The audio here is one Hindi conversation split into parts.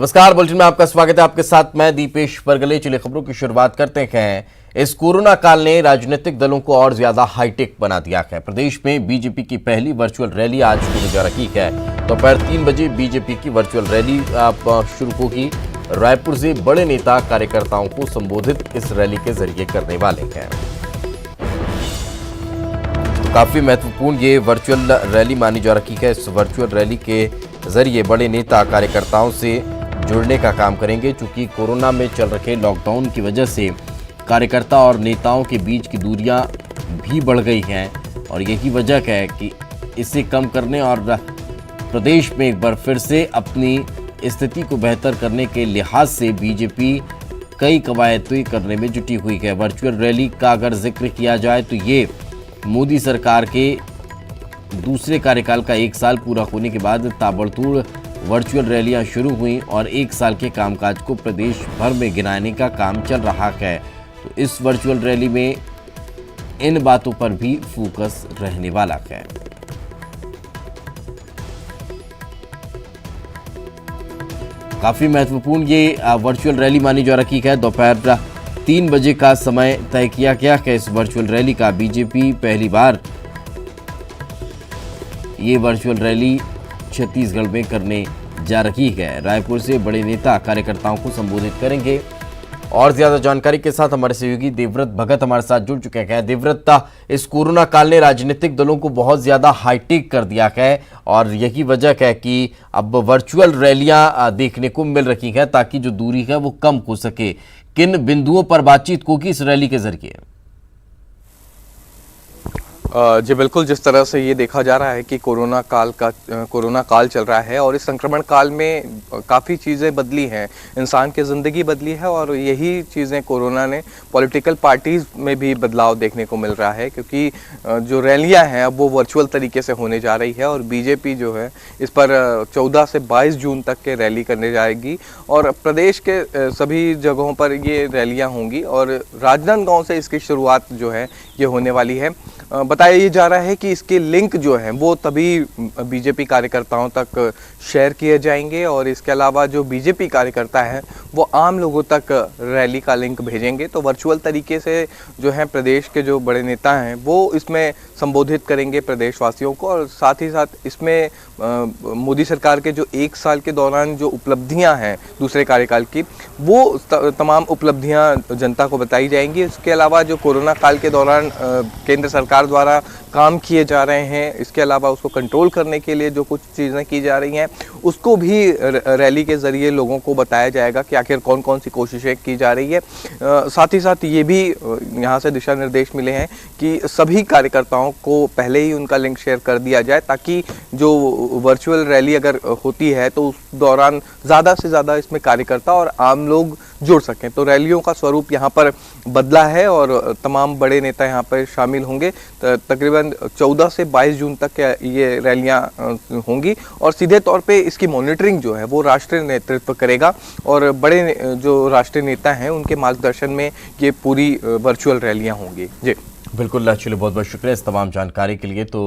नमस्कार, बुलेटिन में आपका स्वागत है। आपके साथ मैं दीपेश परगले। चलिए खबरों की शुरुआत करते हैं। इस कोरोना काल ने राजनीतिक दलों को और ज्यादा हाईटेक बना दिया है। प्रदेश में बीजेपी की पहली वर्चुअल रैली आज होने जा रही है। दोपहर 3 बजे बीजेपी की वर्चुअल रैली शुरू होगी। रायपुर से बड़े नेता कार्यकर्ताओं को संबोधित इस रैली के जरिए करने वाले हैं। तो काफी महत्वपूर्ण ये वर्चुअल रैली मानी जा रही है। इस वर्चुअल रैली के जरिए बड़े नेता कार्यकर्ताओं से जुड़ने का काम करेंगे। चूंकि कोरोना में चल रहे लॉकडाउन की वजह से कार्यकर्ता और नेताओं के बीच की दूरियां भी बढ़ गई हैं और यही वजह है कि इसे कम करने और प्रदेश में एक बार फिर से अपनी स्थिति को बेहतर करने के लिहाज से बीजेपी कई कवायद करने में जुटी हुई है। वर्चुअल रैली का अगर जिक्र किया जाए तो ये मोदी सरकार के दूसरे कार्यकाल का 1 साल पूरा होने के बाद ताबड़तोड़ वर्चुअल रैलियां शुरू हुई और 1 साल के कामकाज को प्रदेश भर में गिनाने का काम चल रहा है। तो इस वर्चुअल रैली में इन बातों पर भी फोकस रहने वाला है। काफी महत्वपूर्ण ये वर्चुअल रैली मानी जा रही है। दोपहर 3 बजे का समय तय किया गया है इस वर्चुअल रैली का। बीजेपी पहली बार ये वर्चुअल रैली छत्तीसगढ़ में करने जा रही है। रायपुर से बड़े नेता कार्यकर्ताओं को संबोधित करेंगे। और ज्यादा जानकारी के साथ हमारे सहयोगी देवव्रत भगत हमारे साथ जुड़ चुके हैं। देवव्रत, इस कोरोना काल ने राजनीतिक दलों को बहुत ज्यादा हाईटेक कर दिया है और यही वजह है कि अब वर्चुअल रैलियां देखने को मिल रही है ताकि जो दूरी है वो कम हो सके। किन बिंदुओं पर बातचीत होगी इस रैली के जरिए? जी बिल्कुल, जिस तरह से ये देखा जा रहा है कि कोरोना काल चल रहा है और इस संक्रमण काल में काफ़ी चीज़ें बदली हैं, इंसान की ज़िंदगी बदली है और यही चीज़ें कोरोना ने पॉलिटिकल पार्टीज़ में भी बदलाव देखने को मिल रहा है। क्योंकि जो रैलियां हैं अब वो वर्चुअल तरीके से होने जा रही है और बीजेपी जो है इस पर 14 से 22 जून तक के रैली करने जाएगी और प्रदेश के सभी जगहों पर ये रैलियाँ होंगी और राजनांदगांव से इसकी शुरुआत जो है ये होने वाली है। बताया ये जा रहा है कि इसके लिंक जो हैं वो तभी बीजेपी कार्यकर्ताओं तक शेयर किए जाएंगे और इसके अलावा जो बीजेपी कार्यकर्ता हैं वो आम लोगों तक रैली का लिंक भेजेंगे। तो वर्चुअल तरीके से जो है प्रदेश के जो बड़े नेता हैं वो इसमें संबोधित करेंगे प्रदेशवासियों को और साथ ही साथ इसमें मोदी सरकार के जो 1 साल के दौरान जो उपलब्धियां हैं दूसरे कार्यकाल की वो तमाम उपलब्धियां जनता को बताई जाएंगी। इसके अलावा जो कोरोना काल के दौरान केंद्र सरकार द्वारा काम किए जा रहे हैं, इसके अलावा उसको कंट्रोल करने के लिए जो कुछ चीज़ें की जा रही हैं उसको भी रैली के ज़रिए लोगों को बताया जाएगा कि आखिर कौन कौन सी कोशिशें की जा रही है। साथ ही साथ ये भी यहाँ से दिशा निर्देश मिले हैं कि सभी कार्यकर्ताओं को पहले ही उनका लिंक शेयर कर दिया जाए ताकि जो वर्चुअल रैली अगर होती है तो उस दौरान ज़्यादा से ज़्यादा इसमें कार्यकर्ता और आम लोग जुड़ सकें। तो रैलियों का स्वरूप यहाँ पर बदला है और तमाम बड़े नेता यहाँ पर शामिल होंगे। तकरीबन 14 से 22 जून तक ये रैलियाँ होंगी और सीधे तौर पे इसकी मॉनिटरिंग जो है वो राष्ट्रीय नेतृत्व करेगा और बड़े जो राष्ट्रीय नेता हैं उनके मार्गदर्शन में ये पूरी वर्चुअल रैलियाँ होंगी। जी बिल्कुल, चलिए बहुत बहुत शुक्रिया इस तमाम जानकारी के लिए। तो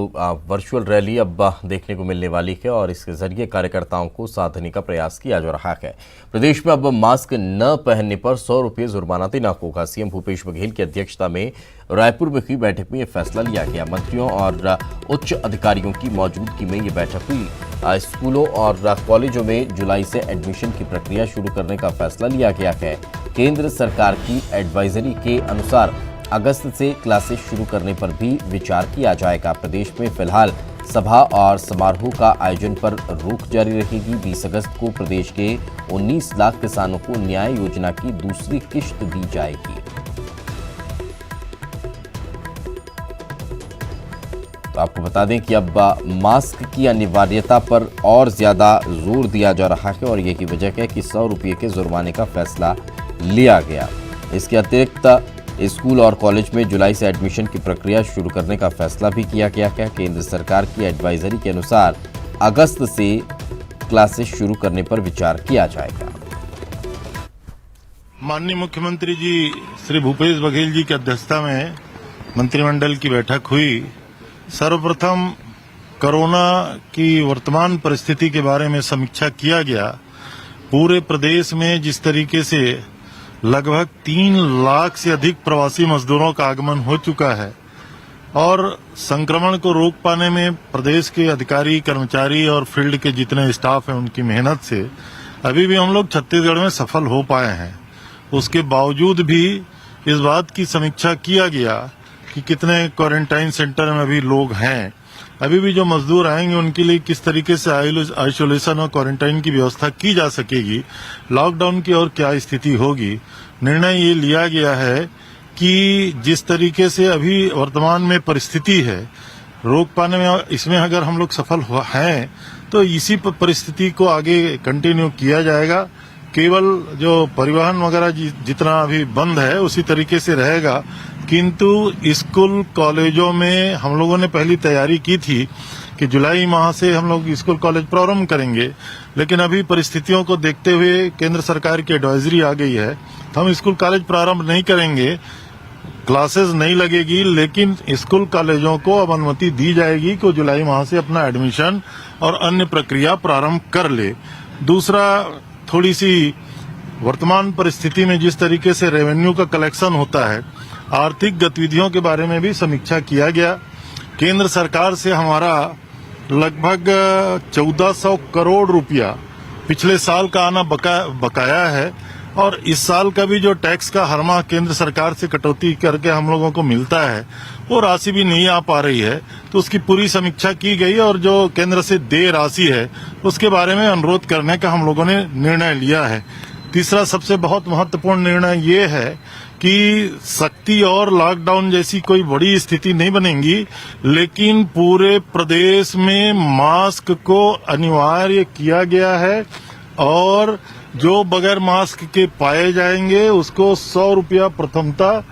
वर्चुअल रैली अब देखने को मिलने वाली है और इसके जरिए कार्यकर्ताओं को साथ देने का प्रयास किया जा रहा है। प्रदेश में अब मास्क न पहनने पर 100 रुपये जुर्माना देना होगा। सीएम भूपेश बघेल की अध्यक्षता में रायपुर में हुई बैठक में यह फैसला लिया गया। मंत्रियों और उच्च अधिकारियों की मौजूदगी में ये बैठक हुई। स्कूलों और कॉलेजों में जुलाई से एडमिशन की प्रक्रिया शुरू करने का फैसला लिया गया है। केंद्र सरकार की एडवाइजरी के अनुसार अगस्त से क्लासेस शुरू करने पर भी विचार किया जाएगा। प्रदेश में फिलहाल सभा और समारोह का आयोजन पर रोक जारी रहेगी। 20 अगस्त को प्रदेश के 19 लाख किसानों को न्याय योजना की दूसरी किश्त दी जाएगी। तो आपको बता दें कि अब मास्क की अनिवार्यता पर और ज्यादा जोर दिया जा रहा है और यही वजह है कि 100 रुपये के जुर्माने का फैसला लिया गया। इसके अतिरिक्त स्कूल और कॉलेज में जुलाई से एडमिशन की प्रक्रिया शुरू करने का फैसला भी किया गया है। केंद्र सरकार की एडवाइजरी के अनुसार अगस्त से क्लासेस शुरू करने पर विचार किया जाएगा। माननीय मुख्यमंत्री जी श्री भूपेश बघेल जी की अध्यक्षता में मंत्रिमंडल की बैठक हुई। सर्वप्रथम कोरोना की वर्तमान परिस्थिति के बारे में समीक्षा किया गया पूरे प्रदेश में जिस तरीके से लगभग 3 लाख से अधिक प्रवासी मजदूरों का आगमन हो चुका है और संक्रमण को रोक पाने में प्रदेश के अधिकारी, कर्मचारी और फील्ड के जितने स्टाफ हैं उनकी मेहनत से अभी भी हम लोग छत्तीसगढ़ में सफल हो पाए हैं। उसके बावजूद भी इस बात की समीक्षा किया गया कि कितने क्वारंटाइन सेंटर में अभी लोग हैं, अभी भी जो मजदूर आएंगे उनके लिए किस तरीके से आइसोलेशन और क्वारंटाइन की व्यवस्था की जा सकेगी, लॉकडाउन की और क्या स्थिति होगी। निर्णय ये लिया गया है कि जिस तरीके से अभी वर्तमान में परिस्थिति है रोक पाने में, इसमें अगर हम लोग सफल हैं तो इसी परिस्थिति को आगे कंटिन्यू किया जाएगा। केवल जो परिवहन वगैरह जितना अभी बंद है उसी तरीके से रहेगा, किंतु स्कूल कॉलेजों में हम लोगों ने पहली तैयारी की थी कि जुलाई माह से हम लोग स्कूल कॉलेज प्रारंभ करेंगे, लेकिन अभी परिस्थितियों को देखते हुए केंद्र सरकार की एडवाइजरी आ गई है, हम स्कूल कॉलेज प्रारंभ नहीं करेंगे, क्लासेस नहीं लगेगी, लेकिन स्कूल कॉलेजों को अब अनुमति दी जाएगी कि जुलाई माह से अपना एडमिशन और अन्य प्रक्रिया प्रारंभ कर ले। दूसरा, थोड़ी सी वर्तमान परिस्थिति में जिस तरीके से रेवेन्यू का कलेक्शन होता है, आर्थिक गतिविधियों के बारे में भी समीक्षा किया गया। केंद्र सरकार से हमारा लगभग 1400 करोड़ रुपया पिछले साल का आना बकाया है और इस साल का भी जो टैक्स का हर माह केंद्र सरकार से कटौती करके हम लोगों को मिलता है वो राशि भी नहीं आ पा रही है, तो उसकी पूरी समीक्षा की गई और जो केंद्र से देय राशि है उसके बारे में अनुरोध करने का हम लोगों ने निर्णय लिया है। तीसरा सबसे बहुत महत्वपूर्ण निर्णय ये है कि सख्ती और लॉकडाउन जैसी कोई बड़ी स्थिति नहीं बनेगी, लेकिन पूरे प्रदेश में मास्क को अनिवार्य किया गया है और जो बगैर मास्क के पाए जाएंगे उसको 100 रुपया प्रथमतः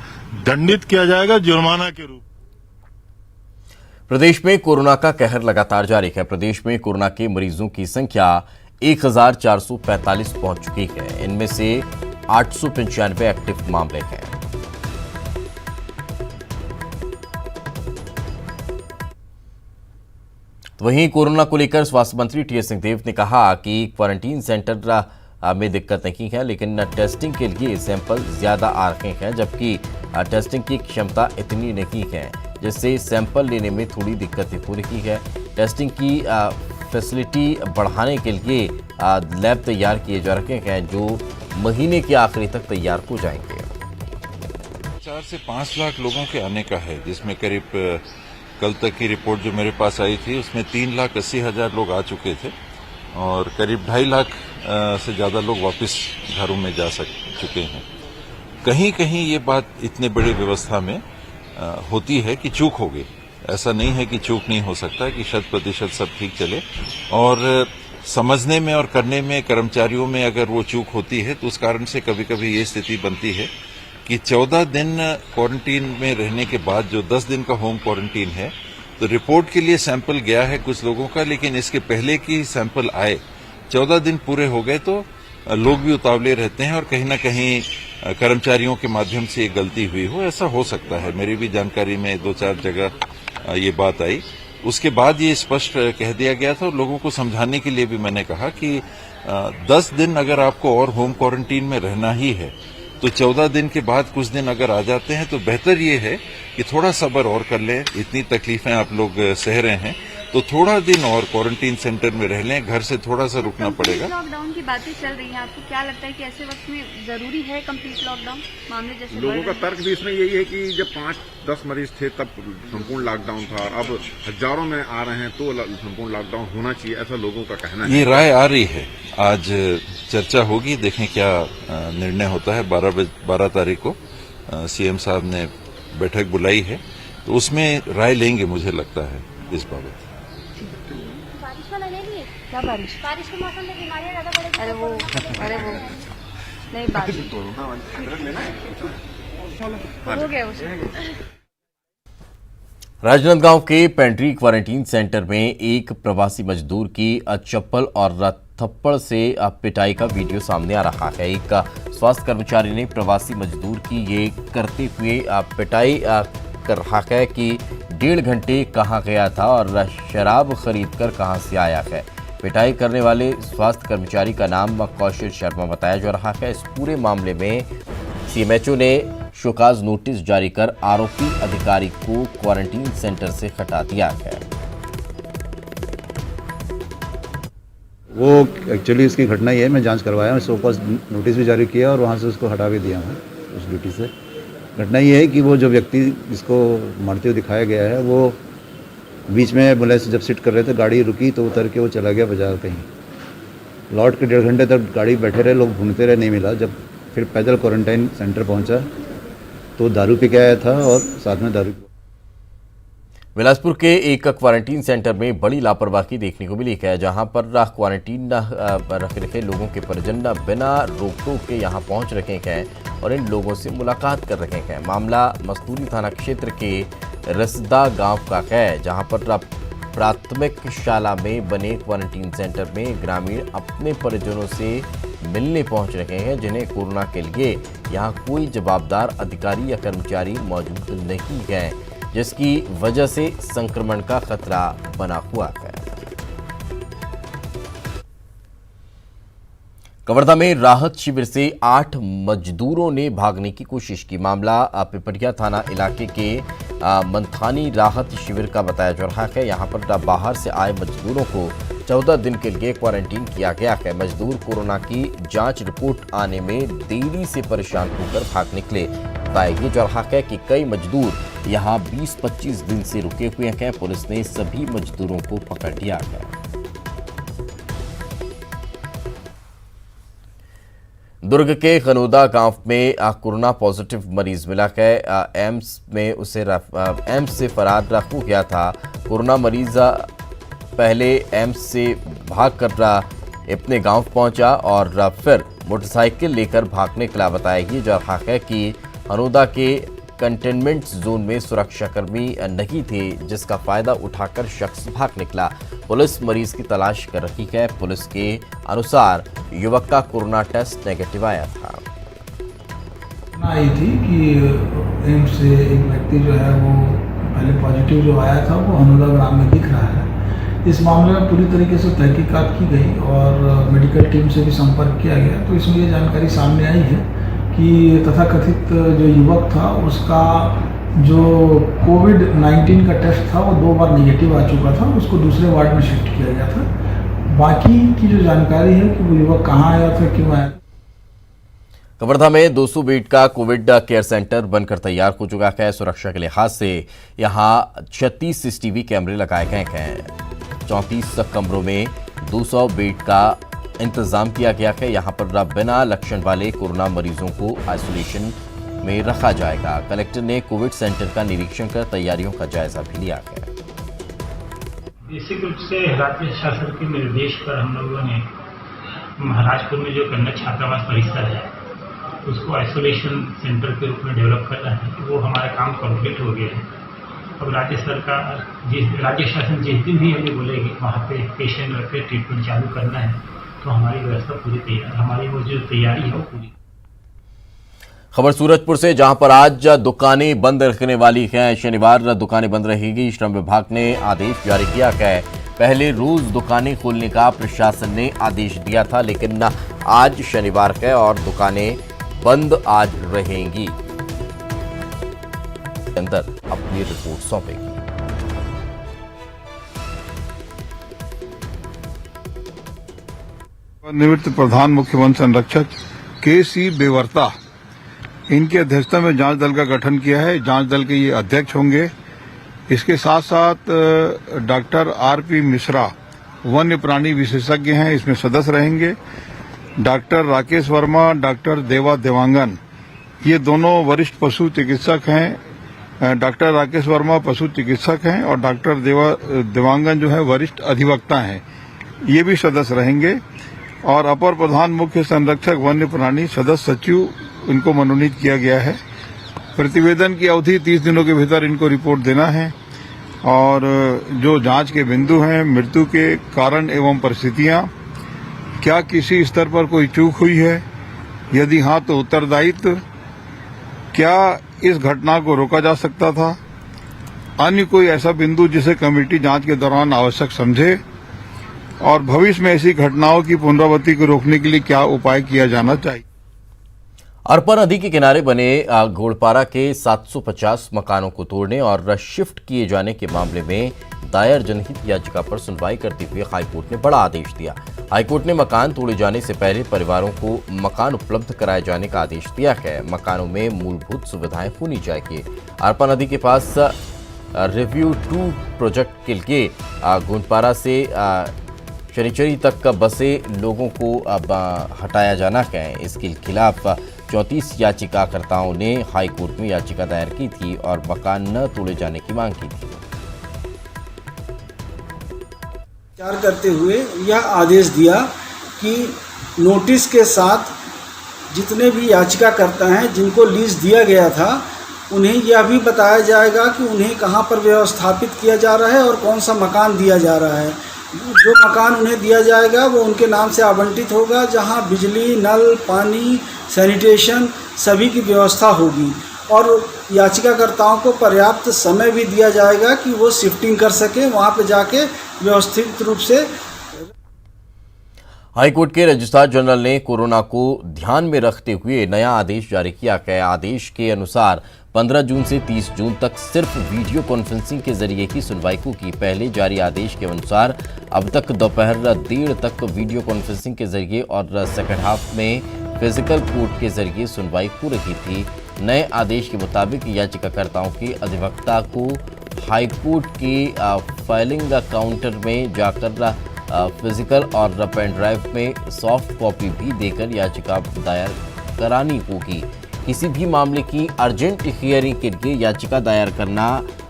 दंडित किया जाएगा जुर्माना के रूप। प्रदेश में कोरोना का कहर लगातार जारी है। प्रदेश में कोरोना के मरीजों की संख्या 1445 पहुंच चुकी है। इनमें से 895 एक्टिव मामले हैं। वहीं कोरोना को लेकर स्वास्थ्य मंत्री टीएस सिंहदेव ने कहा कि क्वारंटीन सेंटर में दिक्कत नहीं है, लेकिन टेस्टिंग के लिए सैंपल ज्यादा आ रहे हैं, जबकि टेस्टिंग की क्षमता इतनी नहीं है, जिससे सैंपल लेने में थोड़ी दिक्कतें हो रही है। टेस्टिंग की फैसिलिटी बढ़ाने के लिए लैब तैयार किए जा रहे हैं, जो महीने के आखिरी तक तैयार हो जाएंगे। 4 से 5 लाख लोगों के आने का है, जिसमें करीब कल तक की रिपोर्ट जो मेरे पास आई थी उसमें 3,80,000 लोग आ चुके थे और करीब 2.5 लाख से ज्यादा लोग वापस घरों में जा चुके हैं। कहीं कहीं ये बात इतने बड़ी व्यवस्था में होती है कि चूक हो गई। ऐसा नहीं है कि चूक नहीं हो सकता कि 100% सब ठीक चले, और समझने में और करने में कर्मचारियों में अगर वो चूक होती है तो उस कारण से कभी कभी ये स्थिति बनती है कि 14 दिन क्वारंटीन में रहने के बाद जो 10 दिन का होम क्वारंटीन है, तो रिपोर्ट के लिए सैंपल गया है कुछ लोगों का, लेकिन इसके पहले की सैंपल आए 14 दिन पूरे हो गए तो लोग भी उतावले रहते हैं और कहीं ना कहीं कर्मचारियों के माध्यम से ये गलती हुई हो, ऐसा हो सकता है। मेरी भी जानकारी में 2-4 जगह ये बात आई। उसके बाद ये स्पष्ट कह दिया गया था और लोगों को समझाने के लिए भी मैंने कहा कि 10 दिन अगर आपको और होम क्वारंटीन में रहना ही है तो 14 दिन के बाद कुछ दिन अगर आ जाते हैं तो बेहतर ये है कि थोड़ा सब्र और कर लें। इतनी तकलीफें आप लोग सह रहे हैं तो थोड़ा दिन और क्वारंटीन सेंटर में रह लें, घर से थोड़ा सा रुकना पड़ेगा। लॉकडाउन की बातें चल रही हैं, आपको क्या लगता है कि ऐसे वक्त में जरूरी है कंप्लीट लॉकडाउन? मामले जैसे लोगों का तर्क भी इसमें यही है कि जब 5-10 मरीज थे तब संपूर्ण लॉकडाउन था, अब हजारों में आ रहे हैं तो संपूर्ण लॉकडाउन होना चाहिए, ऐसा लोगों का कहना है। ये राय आ रही है, आज चर्चा होगी, देखें क्या निर्णय होता है। 12 तारीख को सीएम साहब ने बैठक बुलाई है तो उसमें राय लेंगे, मुझे लगता है इस बाबत। बारिश वाला ले लिए क्या? बारिश के मौसम में बीमारियां ज्यादा बढ़ेगी। अरे वो नहीं बारिश हो गया उसे। राजनांदगांव के पेंट्री क्वारंटीन सेंटर में एक प्रवासी मजदूर की चप्पल और थप्पड़ से पिटाई का वीडियो सामने आ रहा है। एक स्वास्थ्य कर्मचारी ने प्रवासी मजदूर की ये करते हुए पिटाई कर रहा है कि 1.5 घंटे कहाँ गया था और शराब खरीद कर कहाँ से आया है। पिटाई करने वाले स्वास्थ्य कर्मचारी का नाम कौशल शर्मा बताया जा रहा है। इस पूरे मामले में सीएमएचओ ने शोकाज नोटिस जारी कर आरोपी अधिकारी को क्वारंटीन सेंटर से हटा दिया है। वो एक्चुअली इसकी घटना ये है, मैं जांच करवाया, मैं शोकाज नोटिस भी जारी किया और वहाँ से उसको हटा भी दिया मैं उस ड्यूटी से। घटना ये है कि वो जो व्यक्ति जिसको मारते हुए दिखाया गया है वो बीच में एम्बुलेंस जब सिट कर रहे थे, गाड़ी रुकी तो उतर के वो चला गया बाजार कहीं। लौट के 1.5 घंटे तक गाड़ी बैठे रहे, लोग ढूंढते रहे, नहीं मिला। जब फिर पैदल क्वारंटाइन सेंटर पहुंचा तो दारू पी के आया था और साथ में दारू। बिलासपुर के एक क्वारंटीन सेंटर में बड़ी लापरवाही देखने को मिली है, जहां पर क्वारंटीन रख रखे लोगों के परिजन बिना रोक टोक के यहां पहुंच रखे हैं और इन लोगों से मुलाकात कर रहे हैं। मामला मस्तूरी थाना क्षेत्र के रसदा गांव का है, जहां पर प्राथमिक शाला में बने क्वारंटीन सेंटर में ग्रामीण अपने परिजनों से मिलने पहुंच रहे हैं, जिन्हें कोरोना के लिए यहां कोई जवाबदार अधिकारी या कर्मचारी मौजूद नहीं है, जिसकी वजह से संक्रमण का खतरा बना हुआ है। कवर्धा में राहत शिविर से 8 मजदूरों ने भागने की कोशिश की। मामला पिपरिया थाना इलाके के मंथानी राहत शिविर का बताया जा रहा है। यहां पर बाहर से आए मजदूरों को 14 दिन के लिए क्वारंटीन किया गया है। मजदूर कोरोना की जांच रिपोर्ट आने में देरी से परेशान होकर भाग निकले। बताया जा रहा है कि कई मजदूर यहां 20-25 दिन से रुके हुए हैं। पुलिस ने सभी मजदूरों को पकड़ लिया है। दुर्ग के खनोदा गांव में कोरोना पॉजिटिव मरीज मिला है। एम्स से फरार हो गया था। कोरोना मरीज पहले एम्स से भागकर अपने गांव पहुंचा और फिर मोटरसाइकिल लेकर भाग निकला। बताया जा रहा है कि खनोदा के कंटेनमेंट जोन में सुरक्षाकर्मी नहीं थे, जिसका फायदा उठाकर शख्स भाग निकला। पुलिस मरीज की तलाश कर रही है। पुलिस के अनुसार युवक का कोरोना टेस्ट नेगेटिव आया था। आई थी कि एम्स से एक व्यक्ति जो है वो पहले पॉजिटिव जो आया था वो हनोदा ग्राम में दिख रहा है। इस मामले में पूरी तरीके से तहकीकात की गई और मेडिकल टीम से भी संपर्क किया गया, तो इसमें ये जानकारी सामने आई है कि तथाकथित जो युवक था उसका जो कोविड-19 का टेस्ट था वो 2 बार नेगेटिव आ चुका था, उसको दूसरे वार्ड में शिफ्ट किया गया था। बाकी की जो जानकारी है कि वो युवक कहाँ आया था, क्यों आया। कवर्धा में 200 बेड का कोविड केयर सेंटर बनकर तैयार हो चुका है। सुरक्षा के लिहाज से यहां 36 CCTV कैमरे लगाए गए हैं। 34 कमरों में 200 बेड का इंतजाम किया गया है। यहां पर बिना लक्षण वाले कोरोना मरीजों को आइसोलेशन में रखा जाएगा। कलेक्टर ने कोविड सेंटर का निरीक्षण कर तैयारियों का जायजा भी लिया है। बेसिक रूप से राज्य शासन के निर्देश पर हम लोगों ने महाराजपुर में जो कन्नड़ छात्रावास परिसर है उसको आइसोलेशन सेंटर के रूप में डेवलप करना है। वो हमारा काम कंप्लीट हो गया है। अब राज्य सरकार राज्य शासन जिस दिन भी हमें बोलेगी वहाँ पे पेशेंट रख के ट्रीटमेंट चालू करना है, तो हमारी व्यवस्था पूरी तैयार, हमारी वो जो तैयारी है वो पूरी। खबर सूरजपुर से, जहां पर आज दुकानें बंद रखने वाली हैं। शनिवार दुकानें बंद रहेगी। श्रम विभाग ने आदेश जारी किया है। पहले रोज दुकानें खोलने का प्रशासन ने आदेश दिया था, लेकिन आज शनिवार है और दुकानें बंद आज रहेंगी। अंदर अपनी रिपोर्ट सौंपेगी। निवृत्त प्रधान मुख्य वन संरक्षक के.सी. बेवर्ता, इनकी अध्यक्षता में जांच दल का गठन किया है। जांच दल के ये अध्यक्ष होंगे। इसके साथ साथ डॉक्टर R.P. मिश्रा वन्य प्राणी विशेषज्ञ हैं, इसमें सदस्य रहेंगे। डॉक्टर राकेश वर्मा, डॉक्टर देवा देवांगन, ये दोनों वरिष्ठ पशु चिकित्सक हैं। डॉक्टर राकेश वर्मा पशु चिकित्सक हैं और डॉक्टर देवांगन जो है वरिष्ठ अधिवक्ता हैं, ये भी सदस्य रहेंगे। और अपर प्रधान मुख्य संरक्षक वन्य प्राणी सदस्य सचिव, इनको मनोनीत किया गया है। प्रतिवेदन की अवधि 30 दिनों के भीतर इनको रिपोर्ट देना है और जो जांच के बिंदु हैं, मृत्यु के कारण एवं परिस्थितियां, क्या किसी स्तर पर कोई चूक हुई है, यदि हां तो उत्तरदायित्व, क्या इस घटना को रोका जा सकता था, अन्य कोई ऐसा बिंदु जिसे कमेटी जांच के दौरान आवश्यक समझे, और भविष्य में ऐसी घटनाओं की पुनरावृत्ति को रोकने के लिए क्या उपाय किया जाना चाहिए। अरपा नदी के किनारे बने घोड़पारा के 750 मकानों को तोड़ने और शिफ्ट किए जाने के मामले में दायर जनहित याचिका पर सुनवाई करते हुए हाईकोर्ट ने बड़ा आदेश दिया। हाईकोर्ट ने मकान तोड़े जाने से पहले परिवारों को मकान उपलब्ध कराए जाने का आदेश दिया है। मकानों में मूलभूत सुविधाएं होनी चाहिए। अरपा नदी के पास रिव्यू 2 प्रोजेक्ट के लिए घोड़पारा से शनिचरी तक का बसे लोगों को अब हटाया जाना है। इसके खिलाफ 34 याचिकाकर्ताओं ने हाईकोर्ट में याचिका दायर की थी और मकान न तोड़े जाने की मांग की थी। विचार करते हुए यह आदेश दिया कि नोटिस के साथ जितने भी याचिकाकर्ता हैं जिनको लीज दिया गया था उन्हें यह भी बताया जाएगा कि उन्हें कहां पर व्यवस्थापित किया जा रहा है और कौन सा मकान दिया जा रहा है। जो मकान उन्हें दिया जाएगा वो उनके नाम से आवंटित होगा, जहां बिजली, नल, पानी, सैनिटेशन सभी की व्यवस्था होगी और याचिकाकर्ताओं को पर्याप्त समय भी दिया जाएगा कि वो शिफ्टिंग कर सके, वहां पे जाके व्यवस्थित रूप से। हाईकोर्ट के रजिस्ट्रार जनरल ने कोरोना को ध्यान में रखते हुए नया आदेश जारी किया है। आदेश के अनुसार 15 जून से 30 जून तक सिर्फ वीडियो कॉन्फ्रेंसिंग के जरिए ही सुनवाई होगी। पहले जारी आदेश के अनुसार अब तक दोपहर 1:30 तक वीडियो कॉन्फ्रेंसिंग के जरिए और सेकंड हाफ में फिजिकल कोर्ट के जरिए सुनवाई हो रही थी। नए आदेश के मुताबिक याचिकाकर्ताओं के अधिवक्ता को हाईकोर्ट के फाइलिंग काउंटर में जाकर फिजिकल और पेन ड्राइव में सॉफ्ट कॉपी भी देकर याचिका दायर करानी होगी। किसी भी मामले की अर्जेंट हियरिंग के लिए याचिका दायर करना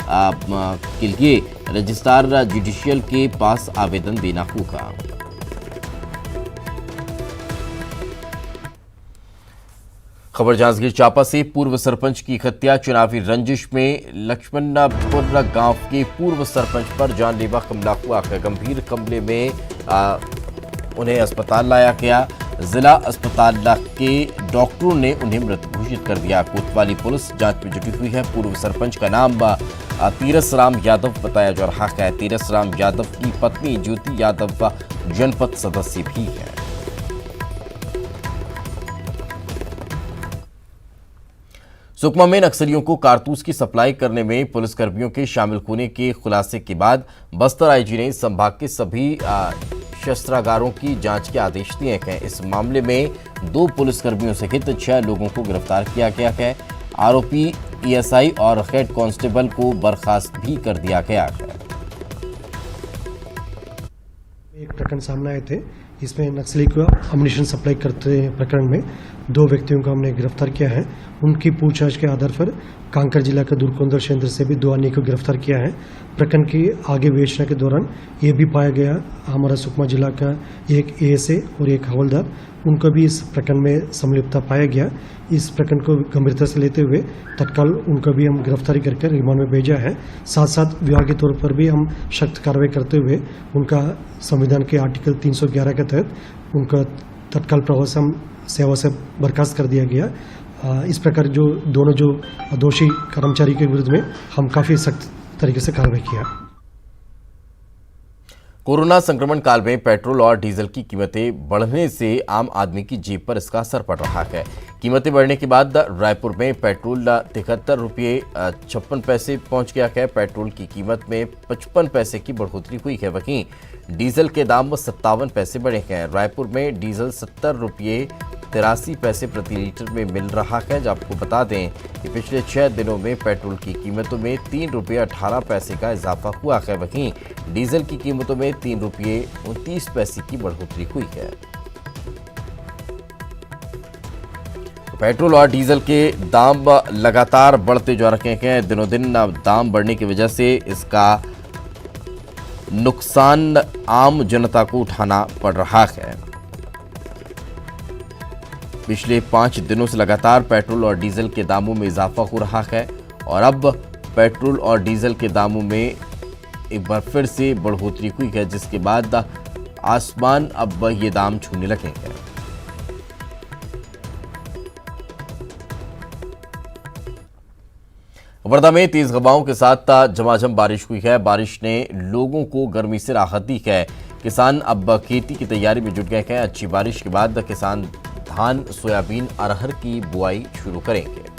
के लिए रजिस्ट्रार जुडिशियल के पास आवेदन देना होगा। खबर जांजगीर चांपा से पूर्व सरपंच की हत्या। चुनावी रंजिश में लक्ष्मणपुर गांव के पूर्व सरपंच पर जानलेवा हमला हुआ। गंभीर हमले में उन्हें अस्पताल लाया गया। जिला अस्पताल के डॉक्टरों ने उन्हें मृत घोषित कर दिया। कोतवाली पुलिस जांच में जुटी हुई है। पूर्व सरपंच का नाम तीरस राम यादव बताया जा रहा है। तीरस राम यादव की पत्नी ज्योति यादव जनपद सदस्य भी है। सुकमा में नक्सलियों को कारतूस की सप्लाई करने में पुलिसकर्मियों के शामिल होने के खुलासे के बाद बस्तर आईजी ने संभाग के सभी शस्त्रागारों की जांच के आदेश दिए हैं। इस मामले में 2 पुलिसकर्मियों सहित 6 लोगों को गिरफ्तार किया गया है। आरोपी ईएसआई और हेड कांस्टेबल को बर्खास्त भी कर दिया गया है। एक प्रकरण सामने आए थे, इसमें नक्सली को अम्युनिशन सप्लाई करते प्रकरण में 2 व्यक्तियों को हमने गिरफ्तार किया है। उनकी पूछताछ के आधार पर कांकेर जिला के दुर्कोंदर क्षेत्र से भी 2 अन्य को गिरफ्तार किया है। प्रकरण की आगे विवेचना के दौरान ये भी पाया गया हमारा सुकमा जिला का एक एएसए और एक हवलदार, उनको भी इस प्रकरण में संलिप्तता पाया गया। इस प्रकरण को गंभीरता से लेते हुए तत्काल उनको भी हम गिरफ्तारी करके रिमांड में भेजा है। साथ साथ विभागीय तौर पर भी हम सख्त कार्रवाई करते हुए उनका संविधान के आर्टिकल 311 के तहत उनका तत्काल प्रभाव सेवा से बर्खास्त कर दिया गया। इस प्रकार जो दोनों जो दोषी कर्मचारी के विरुद्ध में हम काफ़ी सख्त तरीके से कार्रवाई किया। कोरोना संक्रमण काल में पेट्रोल और डीजल की कीमतें बढ़ने से आम आदमी की जेब पर इसका असर पड़ रहा है। कीमतें बढ़ने के बाद रायपुर में पेट्रोल 73 रुपये 56 पैसे पहुंच गया है। पेट्रोल की कीमत में 55 पैसे की बढ़ोतरी हुई है। वहीं डीजल के दाम 57 पैसे बढ़े हैं। रायपुर में डीजल 70 रुपये 83 पैसे प्रति लीटर में मिल रहा है। जब आपको बता दें कि पिछले 6 दिनों में पेट्रोल की कीमतों में 3 रुपये 18 पैसे का इजाफा हुआ है। वहीं डीजल की कीमतों में 3 रुपये 29 पैसे की बढ़ोतरी हुई है। पेट्रोल और डीजल के दाम लगातार बढ़ते जा रहे हैं। दिनों दिन दाम बढ़ने की वजह से इसका नुकसान आम जनता को उठाना पड़ रहा है। पिछले 5 दिनों से लगातार पेट्रोल और डीजल के दामों में इजाफा हो रहा है और अब पेट्रोल और डीजल के दामों में एक बार फिर से बढ़ोतरी हुई है, जिसके बाद आसमान अब ये दाम छूने लगे हैं। वर्धा में तेज हवाओं के साथ झमाझम बारिश हुई है। बारिश ने लोगों को गर्मी से राहत दी है। किसान अब खेती की तैयारी में जुट गए हैं। अच्छी बारिश के बाद किसान धान, सोयाबीन, अरहर की बुआई शुरू करेंगे।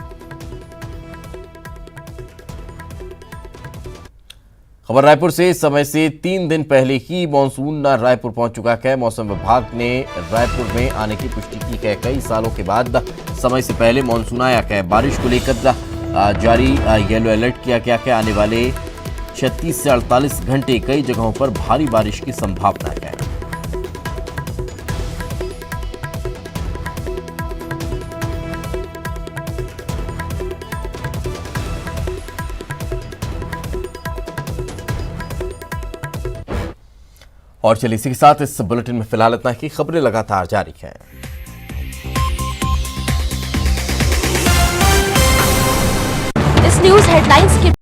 खबर रायपुर से। इस समय से 3 दिन पहले ही मानसून रायपुर पहुंच चुका है। मौसम विभाग ने रायपुर में आने की पुष्टि की है। कई सालों के बाद समय से पहले मानसून आया है। बारिश को लेकर जारी येलो अलर्ट किया गया है। आने वाले 36 से 48 घंटे कई जगहों पर भारी बारिश की संभावना है। और चलिए इसी के साथ इस बुलेटिन में फिलहाल इतना ही। खबरें लगातार जारी हैं। इस न्यूज हेडलाइंस के